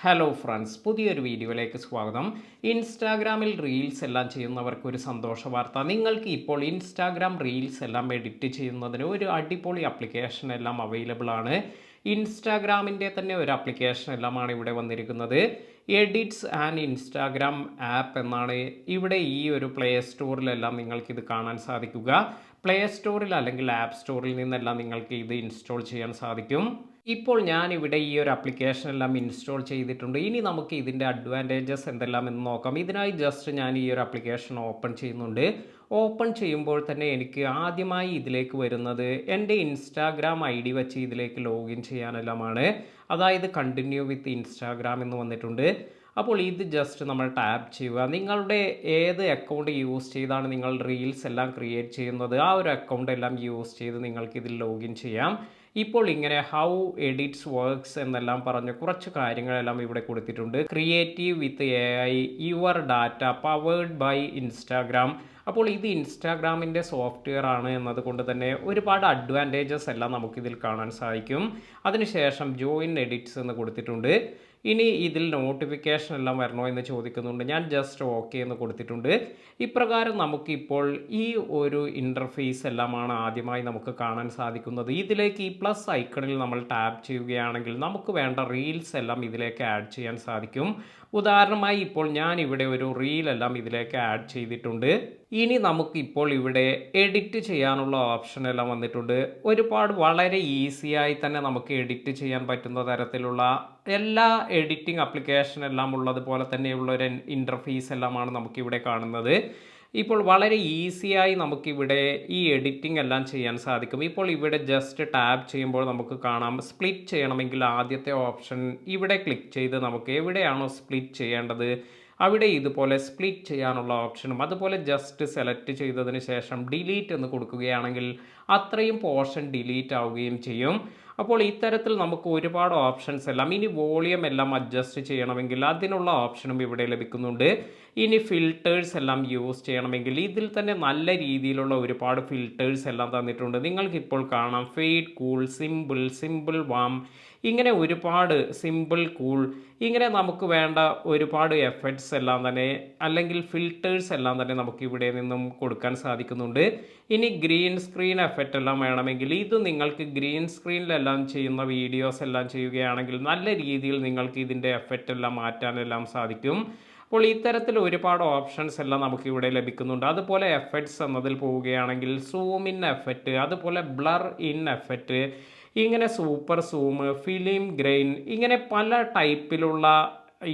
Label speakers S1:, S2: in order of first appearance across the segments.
S1: Hello friends, പുതിയൊരു വീഡിയോയിലേക്ക് സ്വാഗതം. ഇൻസ്റ്റാഗ്രാമിൽ റീൽസ് എല്ലാം ചെയ്യുന്നവർക്ക് ഒരു സന്തോഷ വാർത്ത. നിങ്ങൾക്ക് ഇപ്പോൾ ഇൻസ്റ്റാഗ്രാം റീൽസ് എല്ലാം എഡിറ്റ് ചെയ്യുന്നതിന് ഒരു അടിപൊളി ആപ്ലിക്കേഷൻ എല്ലാം അവൈലബിൾ ആണ്. ഇൻസ്റ്റാഗ്രാമിൻ്റെ തന്നെ ഒരു ആപ്ലിക്കേഷൻ എല്ലാമാണ് ഇവിടെ വന്നിരിക്കുന്നത്. എഡിറ്റ്സ് ആൻഡ് ഇൻസ്റ്റാഗ്രാം ആപ്പ് എന്നാണ് ഇവിടെ ഈ ഒരു പ്ലേ സ്റ്റോറിലെല്ലാം നിങ്ങൾക്കിത് കാണാൻ സാധിക്കുക. പ്ലേ സ്റ്റോറിൽ അല്ലെങ്കിൽ ആപ്പ് സ്റ്റോറിൽ നിന്നെല്ലാം നിങ്ങൾക്ക് ഇത് ഇൻസ്റ്റാൾ ചെയ്യാൻ സാധിക്കും. ഇപ്പോൾ ഞാനിവിടെ ഈ ഒരു ആപ്ലിക്കേഷൻ എല്ലാം ഇൻസ്റ്റാൾ ചെയ്തിട്ടുണ്ട്. ഇനി നമുക്ക് ഇതിൻ്റെ അഡ്വാൻറ്റേജസ് എന്തെല്ലാം എന്ന് നോക്കാം. ഇതിനായി ജസ്റ്റ് ഞാൻ ഈ ഒരു ആപ്ലിക്കേഷൻ ഓപ്പൺ ചെയ്യുന്നുണ്ട്. ഓപ്പൺ ചെയ്യുമ്പോൾ തന്നെ എനിക്ക് ആദ്യമായി ഇതിലേക്ക് വരുന്നത് എൻ്റെ ഇൻസ്റ്റാഗ്രാം ID വെച്ച് ഇതിലേക്ക് ലോഗിൻ ചെയ്യാനെല്ലാമാണ്. അതായത് കണ്ടിന്യൂ വിത്ത് ഇൻസ്റ്റാഗ്രാം എന്ന് വന്നിട്ടുണ്ട്. അപ്പോൾ ഇത് ജസ്റ്റ് നമ്മൾ ടാപ്പ് ചെയ്യുക. നിങ്ങളുടെ ഏത് അക്കൗണ്ട് യൂസ് ചെയ്താണ് നിങ്ങൾ റീൽസ് എല്ലാം ക്രിയേറ്റ് ചെയ്യുന്നത്, ആ ഒരു അക്കൗണ്ട് എല്ലാം യൂസ് ചെയ്ത് നിങ്ങൾക്ക് ഇതിൽ ലോഗിൻ ചെയ്യാം. ഇപ്പോൾ ഇങ്ങനെ ഹൗ എഡിറ്റ്സ് വർക്ക്സ് എന്നെല്ലാം പറഞ്ഞ് കുറച്ച് കാര്യങ്ങളെല്ലാം ഇവിടെ കൊടുത്തിട്ടുണ്ട്. Creative with AI your data powered by Instagram. അപ്പോൾ ഇത് ഇൻസ്റ്റാഗ്രാമിൻ്റെ സോഫ്റ്റ്വെയർ ആണ് എന്നതുകൊണ്ട് തന്നെ ഒരുപാട് അഡ്വാൻറ്റേജസ് എല്ലാം നമുക്കിതിൽ കാണാൻ സാധിക്കും. അതിനുശേഷം ജോയിൻ എഡിറ്റ്സ് എന്ന് കൊടുത്തിട്ടുണ്ട്. ഇനി ഇതിൽ നോട്ടിഫിക്കേഷൻ എല്ലാം വരണോ എന്ന് ചോദിക്കുന്നുണ്ട്. ഞാൻ ജസ്റ്റ് ഓക്കെ എന്ന് കൊടുത്തിട്ടുണ്ട്. ഇപ്രകാരം നമുക്കിപ്പോൾ ഈ ഒരു ഇൻ്റർഫേസ് എല്ലാമാണ് ആദ്യമായി നമുക്ക് കാണാൻ സാധിക്കുന്നത്. ഇതിലേക്ക് ഈ പ്ലസ് ഐക്കണിൽ നമ്മൾ ടാപ്പ് ചെയ്യുകയാണെങ്കിൽ നമുക്ക് വേണ്ട റീൽസ് എല്ലാം ഇതിലേക്ക് ആഡ് ചെയ്യാൻ സാധിക്കും. ഉദാഹരണമായി ഇപ്പോൾ ഞാൻ ഇവിടെ ഒരു റീൽ എല്ലാം ഇതിലേക്ക് ആഡ് ചെയ്തിട്ടുണ്ട്. ഇനി നമുക്കിപ്പോൾ ഇവിടെ എഡിറ്റ് ചെയ്യാനുള്ള ഓപ്ഷൻ എല്ലാം വന്നിട്ടുണ്ട്. ഒരുപാട് വളരെ ഈസിയായി തന്നെ നമുക്ക് എഡിറ്റ് ചെയ്യാൻ പറ്റുന്ന തരത്തിലുള്ള എല്ലാ എഡിറ്റിംഗ് ആപ്ലിക്കേഷൻ എല്ലാം ഉള്ളതുപോലെ തന്നെയുള്ള ഒരു ഇൻ്റർഫേസ് എല്ലാമാണ് നമുക്കിവിടെ കാണുന്നത്. ഇപ്പോൾ വളരെ ഈസിയായി നമുക്കിവിടെ ഈ എഡിറ്റിംഗ് എല്ലാം ചെയ്യാൻ സാധിക്കും. ഇപ്പോൾ ഇവിടെ ജസ്റ്റ് ടാപ്പ് ചെയ്യുമ്പോൾ നമുക്ക് കാണാം, സ്പ്ലിറ്റ് ചെയ്യണമെങ്കിൽ ആദ്യത്തെ ഓപ്ഷൻ ഇവിടെ ക്ലിക്ക് ചെയ്ത് നമുക്ക് എവിടെയാണോ സ്പ്ലിറ്റ് ചെയ്യേണ്ടത് അവിടെ ഇതുപോലെ സ്പ്ലിറ്റ് ചെയ്യാനുള്ള ഓപ്ഷനും അതുപോലെ ജസ്റ്റ് സെലക്ട് ചെയ്തതിന് ശേഷം ഡിലീറ്റ് എന്ന് കൊടുക്കുകയാണെങ്കിൽ അത്രയും പോർഷൻ ഡിലീറ്റ് ആവുകയും ചെയ്യും. അപ്പോൾ ഇത്തരത്തിൽ നമുക്ക് ഒരുപാട് ഓപ്ഷൻസ് എല്ലാം, ഇനി വോളിയം എല്ലാം അഡ്ജസ്റ്റ് ചെയ്യണമെങ്കിൽ അതിനുള്ള ഓപ്ഷനും ഇവിടെ ലഭിക്കുന്നുണ്ട്. ഇനി ഫിൽറ്റേഴ്സ് എല്ലാം യൂസ് ചെയ്യണമെങ്കിൽ ഇതിൽ തന്നെ നല്ല രീതിയിലുള്ള ഒരുപാട് ഫിൽറ്റേഴ്സ് എല്ലാം തന്നിട്ടുണ്ട്. നിങ്ങൾക്കിപ്പോൾ കാണാം ഫെയ്ഡ്, കൂൾ, സിമ്പിൾ വാം, ഇങ്ങനെ ഒരുപാട് സിമ്പിൾ, കൂൾ, ഇങ്ങനെ നമുക്ക് വേണ്ട ഒരുപാട് എഫക്ട്സ് എല്ലാം തന്നെ അല്ലെങ്കിൽ ഫിൽറ്റേഴ്സ് എല്ലാം തന്നെ നമുക്ക് ഇവിടെ നിന്നും കൊടുക്കാൻ സാധിക്കുന്നുണ്ട്. ഇനി ഗ്രീൻ സ്ക്രീൻ എഫക്റ്റ് എല്ലാം വേണമെങ്കിൽ ഇത് നിങ്ങൾക്ക് ഗ്രീൻ സ്ക്രീനിലെല്ലാം ചെയ്യുന്ന വീഡിയോസ് എല്ലാം ചെയ്യുകയാണെങ്കിൽ നല്ല രീതിയിൽ നിങ്ങൾക്ക് ഇതിൻ്റെ എഫക്റ്റ് എല്ലാം മാറ്റാനെല്ലാം സാധിക്കും. അപ്പോൾ ഇത്തരത്തിൽ ഒരുപാട് ഓപ്ഷൻസ് എല്ലാം നമുക്ക് ഇവിടെ ലഭിക്കുന്നുണ്ട്. അതുപോലെ എഫക്ട്സ് എന്നതിൽ പോവുകയാണെങ്കിൽ സൂം ഇൻ എഫക്റ്റ്, അതുപോലെ ബ്ലർ ഇൻ എഫക്റ്റ്, ഇങ്ങനെ സൂപ്പർ സൂം, ഫിലിം ഗ്രെയിൻ, ഇങ്ങനെ പല ടൈപ്പിലുള്ള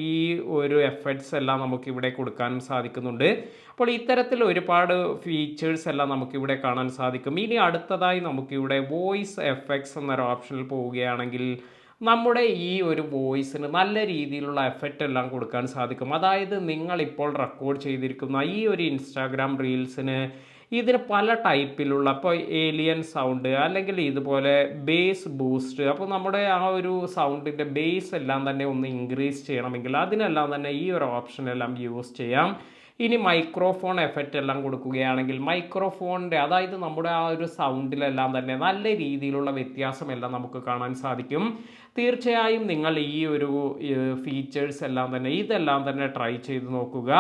S1: ഈ ഒരു എഫക്ട്സ് എല്ലാം നമുക്കിവിടെ കൊടുക്കാൻ സാധിക്കുന്നുണ്ട്. അപ്പോൾ ഇത്തരത്തിൽ ഒരുപാട് ഫീച്ചേഴ്സ് എല്ലാം നമുക്കിവിടെ കാണാൻ സാധിക്കും. ഇനി അടുത്തതായി നമുക്കിവിടെ വോയിസ് എഫക്ട്സ് എന്നൊരു ഓപ്ഷനിൽ പോവുകയാണെങ്കിൽ നമ്മുടെ ഈ ഒരു വോയിസിന് നല്ല രീതിയിലുള്ള എഫക്റ്റ് എല്ലാം കൊടുക്കാൻ സാധിക്കും. അതായത് നിങ്ങളിപ്പോൾ റെക്കോർഡ് ചെയ്തിരിക്കുന്ന ഈ ഒരു ഇൻസ്റ്റാഗ്രാം റീൽസിന് ഇതിന് പല ടൈപ്പിലുള്ള, അപ്പോൾ ഏലിയൻ സൗണ്ട് അല്ലെങ്കിൽ ഇതുപോലെ ബേസ് ബൂസ്റ്റ്, അപ്പോൾ നമ്മുടെ ആ ഒരു സൗണ്ടിൻ്റെ ബേസ് എല്ലാം തന്നെ ഒന്ന് ഇൻക്രീസ് ചെയ്യണമെങ്കിൽ അതിനെല്ലാം തന്നെ ഈ ഒരു ഓപ്ഷൻ എല്ലാം യൂസ് ചെയ്യാം. ഇനി മൈക്രോഫോൺ എഫക്റ്റ് എല്ലാം കൊടുക്കുകയാണെങ്കിൽ മൈക്രോഫോണിൻ്റെ, അതായത് നമ്മുടെ ആ ഒരു സൗണ്ടിലെല്ലാം തന്നെ നല്ല രീതിയിലുള്ള വ്യത്യാസമെല്ലാം നമുക്ക് കാണാൻ സാധിക്കും. തീർച്ചയായും നിങ്ങൾ ഈ ഒരു ഫീച്ചേഴ്സ് എല്ലാം തന്നെ ഇതെല്ലാം തന്നെ ട്രൈ ചെയ്ത് നോക്കുക.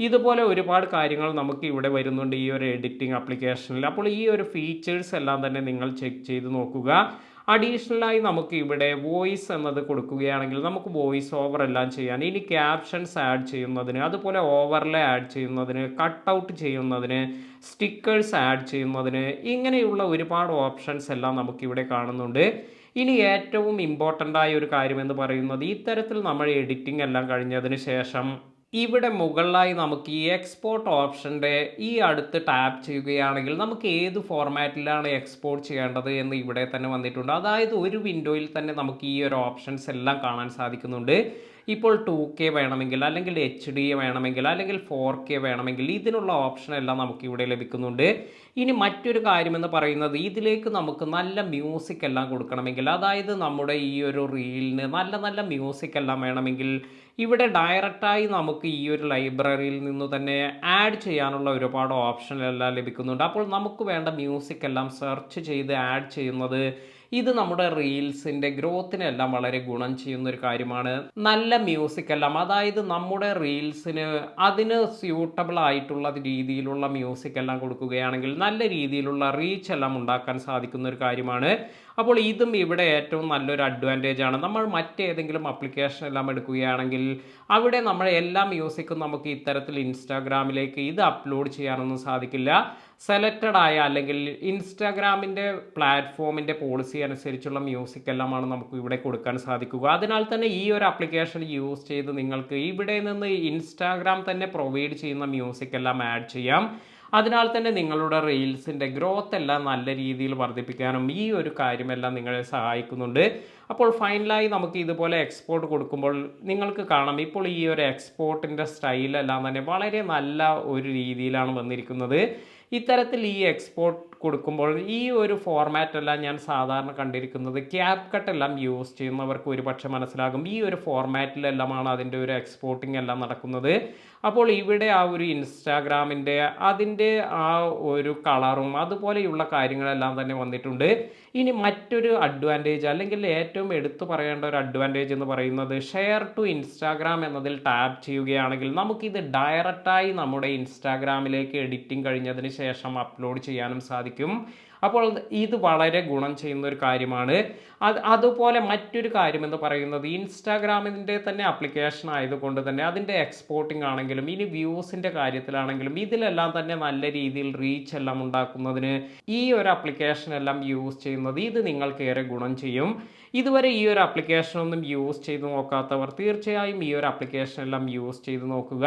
S1: ഇതുപോലെ ഒരുപാട് കാര്യങ്ങൾ നമുക്ക് ഇവിടെ വരുന്നുണ്ട് ഈ ഒരു എഡിറ്റിംഗ് ആപ്ലിക്കേഷനിൽ. അപ്പോൾ ഈ ഒരു ഫീച്ചേഴ്സ് എല്ലാം തന്നെ നിങ്ങൾ ചെക്ക് ചെയ്ത് നോക്കുക. അഡീഷണലായി നമുക്ക് ഇവിടെ വോയിസ് എന്നത് കൊടുക്കുകയാണെങ്കിൽ നമുക്ക് വോയിസ് ഓവർ എല്ലാം ചെയ്യാൻ, ഇനി ക്യാപ്ഷൻസ് ആഡ് ചെയ്യുന്നതിന്, അതുപോലെ ഓവർലേ ആഡ് ചെയ്യുന്നതിന്, കട്ട് ഔട്ട് ചെയ്യുന്നതിന്, സ്റ്റിക്കേഴ്സ് ആഡ് ചെയ്യുന്നതിന്, ഇങ്ങനെയുള്ള ഒരുപാട് ഓപ്ഷൻസ് എല്ലാം നമുക്കിവിടെ കാണുന്നുണ്ട്. ഇനി ഏറ്റവും ഇമ്പോർട്ടൻ്റ് ആയ ഒരു കാര്യം എന്ന് പറയുന്നത് ഇത്തരത്തിൽ നമ്മൾ എഡിറ്റിംഗ് എല്ലാം കഴിഞ്ഞതിന് ശേഷം ഇവിടെ മുകളിലായി നമുക്ക് ഈ എക്സ്പോർട്ട് ഓപ്ഷൻ്റെ ഈ അടുത്ത് ടാപ്പ് ചെയ്യുകയാണെങ്കിൽ നമുക്ക് ഏത് ഫോർമാറ്റിലാണ് എക്സ്പോർട്ട് ചെയ്യേണ്ടത് എന്ന് ഇവിടെ തന്നെ വന്നിട്ടുണ്ട്. അതായത് ഒരു വിൻഡോയിൽ തന്നെ നമുക്ക് ഈ ഒരു ഓപ്ഷൻസ് എല്ലാം കാണാൻ സാധിക്കുന്നുണ്ട്. ഇപ്പോൾ 2K വേണമെങ്കിൽ അല്ലെങ്കിൽ HD വേണമെങ്കിൽ അല്ലെങ്കിൽ 4K വേണമെങ്കിൽ ഇതിനുള്ള ഓപ്ഷൻ എല്ലാം നമുക്കിവിടെ ലഭിക്കുന്നുണ്ട്. ഇനി മറ്റൊരു കാര്യമെന്ന് പറയുന്നത് ഇതിലേക്ക് നമുക്ക് നല്ല മ്യൂസിക് എല്ലാം കൊടുക്കണമെങ്കിൽ, അതായത് നമ്മുടെ ഈ ഒരു റീലിന് നല്ല നല്ല മ്യൂസിക് എല്ലാം വേണമെങ്കിൽ ഇവിടെ ഡയറക്റ്റായി നമുക്ക് ഈ ഒരു ലൈബ്രറിയിൽ നിന്ന് തന്നെ ആഡ് ചെയ്യാനുള്ള ഒരുപാട് ഓപ്ഷൻ എല്ലാം ലഭിക്കുന്നുണ്ട്. അപ്പോൾ നമുക്ക് വേണ്ട മ്യൂസിക് എല്ലാം സെർച്ച് ചെയ്ത് ആഡ് ചെയ്യുന്നത് ഇത് നമ്മുടെ റീൽസിൻ്റെ ഗ്രോത്തിനെല്ലാം വളരെ ഗുണം ചെയ്യുന്ന ഒരു കാര്യമാണ്. നല്ല മ്യൂസിക് എല്ലാം, അതായത് നമ്മുടെ റീൽസിന് അതിന് സ്യൂട്ടബിൾ ആയിട്ടുള്ള രീതിയിലുള്ള മ്യൂസിക് എല്ലാം കൊടുക്കുകയാണെങ്കിൽ നല്ല രീതിയിലുള്ള റീച്ച് എല്ലാം ഉണ്ടാക്കാൻ സാധിക്കുന്ന ഒരു കാര്യമാണ്. അപ്പോൾ ഇതും ഇവിടെ ഏറ്റവും നല്ലൊരു അഡ്വാൻറ്റേജ് ആണ്. നമ്മൾ മറ്റേതെങ്കിലും ആപ്ലിക്കേഷൻ എല്ലാം എടുക്കുകയാണെങ്കിൽ അവിടെ നമ്മൾ എല്ലാ മ്യൂസിക്കും നമുക്ക് ഇത്തരത്തിൽ ഇൻസ്റ്റാഗ്രാമിലേക്ക് ഇത് അപ്ലോഡ് ചെയ്യാനൊന്നും സാധിക്കില്ല. സെലക്റ്റഡ് ആയ അല്ലെങ്കിൽ ഇൻസ്റ്റാഗ്രാമിൻ്റെ പ്ലാറ്റ്ഫോമിൻ്റെ പോളിസി അനുസരിച്ചുള്ള മ്യൂസിക് എല്ലാമാണ് നമുക്ക് ഇവിടെ കൊടുക്കാൻ സാധിക്കുക. അതിനാൽ തന്നെ ഈ ഒരു ആപ്ലിക്കേഷൻ യൂസ് ചെയ്ത് നിങ്ങൾക്ക് ഇവിടെ നിന്ന് ഇൻസ്റ്റാഗ്രാം തന്നെ പ്രൊവൈഡ് ചെയ്യുന്ന മ്യൂസിക് എല്ലാം ആഡ് ചെയ്യാം. അതിനാൽ തന്നെ നിങ്ങളുടെ റീൽസിൻ്റെ ഗ്രോത്ത് എല്ലാം നല്ല രീതിയിൽ വർദ്ധിപ്പിക്കാനും ഈ ഒരു കാര്യമെല്ലാം നിങ്ങളെ സഹായിക്കുന്നുണ്ട്. അപ്പോൾ ഫൈനലായി നമുക്ക് ഇതുപോലെ എക്സ്പോർട്ട് കൊടുക്കുമ്പോൾ നിങ്ങൾക്ക് കാണാം, ഇപ്പോൾ ഈ ഒരു എക്സ്പോർട്ടിൻ്റെ സ്റ്റൈലെല്ലാം തന്നെ വളരെ നല്ല ഒരു രീതിയിലാണ് വന്നിരിക്കുന്നത്. ഇത്തരത്തിൽ ഈ എക്സ്പോർട്ട് കൊടുക്കുമ്പോൾ ഈ ഒരു ഫോർമാറ്റ് എല്ലാം ഞാൻ സാധാരണ കണ്ടിരിക്കുന്നത് ക്യാപ് കട്ട് എല്ലാം യൂസ് ചെയ്യുന്നവർക്ക് ഒരുപക്ഷെ മനസ്സിലാകും. ഈ ഒരു ഫോർമാറ്റിലെല്ലാമാണ് അതിൻ്റെ ഒരു എക്സ്പോർട്ടിംഗ് എല്ലാം നടക്കുന്നത്. അപ്പോൾ ഇവിടെ ആ ഒരു ഇൻസ്റ്റാഗ്രാമിൻ്റെ അതിൻ്റെ ആ ഒരു കളറും അതുപോലെയുള്ള കാര്യങ്ങളെല്ലാം തന്നെ വന്നിട്ടുണ്ട്. ഇനി മറ്റൊരു അഡ്വാൻറ്റേജ് അല്ലെങ്കിൽ ഏറ്റവും എടുത്തു പറയേണ്ട ഒരു അഡ്വാൻറ്റേജ് എന്ന് പറയുന്നത് ഷെയർ ടു ഇൻസ്റ്റാഗ്രാം എന്നതിൽ ടാപ്പ് ചെയ്യുകയാണെങ്കിൽ നമുക്കിത് ഡയറക്റ്റായി നമ്മുടെ ഇൻസ്റ്റാഗ്രാമിലേക്ക് എഡിറ്റിംഗ് കഴിഞ്ഞതിന് ശേഷം അപ്ലോഡ് ചെയ്യാനും സാധിക്കും. അപ്പോൾ ഇത് വളരെ ഗുണം ചെയ്യുന്ന ഒരു കാര്യമാണ്. അതുപോലെ മറ്റൊരു കാര്യം എന്ന് പറയുന്നത് ഇൻസ്റ്റാഗ്രാമിൻ്റെ തന്നെ ആപ്ലിക്കേഷൻ ആയതുകൊണ്ട് തന്നെ അതിൻ്റെ എക്സ്പോർട്ടിംഗ് ആണെങ്കിലും ഇനി വ്യൂസിൻ്റെ കാര്യത്തിലാണെങ്കിലും ഇതിലെല്ലാം തന്നെ നല്ല രീതിയിൽ റീച്ച് എല്ലാം ഉണ്ടാക്കുന്നതിന് ഈ ഒരു ആപ്ലിക്കേഷൻ എല്ലാം യൂസ് ചെയ്യുന്നത് ഇത് നിങ്ങൾക്ക് ഏറെ ഗുണം ചെയ്യും. ഇതുവരെ ഈ ഒരു ആപ്ലിക്കേഷൻ ഒന്നും യൂസ് ചെയ്ത് നോക്കാത്തവർ തീർച്ചയായും ഈ ഒരു ആപ്ലിക്കേഷൻ എല്ലാം യൂസ് ചെയ്ത് നോക്കുക.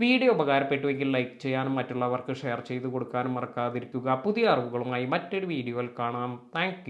S1: വീഡിയോ ഉപകാരപ്പെട്ടുവെങ്കിൽ ലൈക്ക് ചെയ്യാനും മറ്റുള്ളവർക്ക് ഷെയർ ചെയ്ത് കൊടുക്കാനും മറക്കാതിരിക്കുക. പുതിയ അറിവുകളുമായി മറ്റൊരു വീഡിയോയിൽ കാണാം. താങ്ക്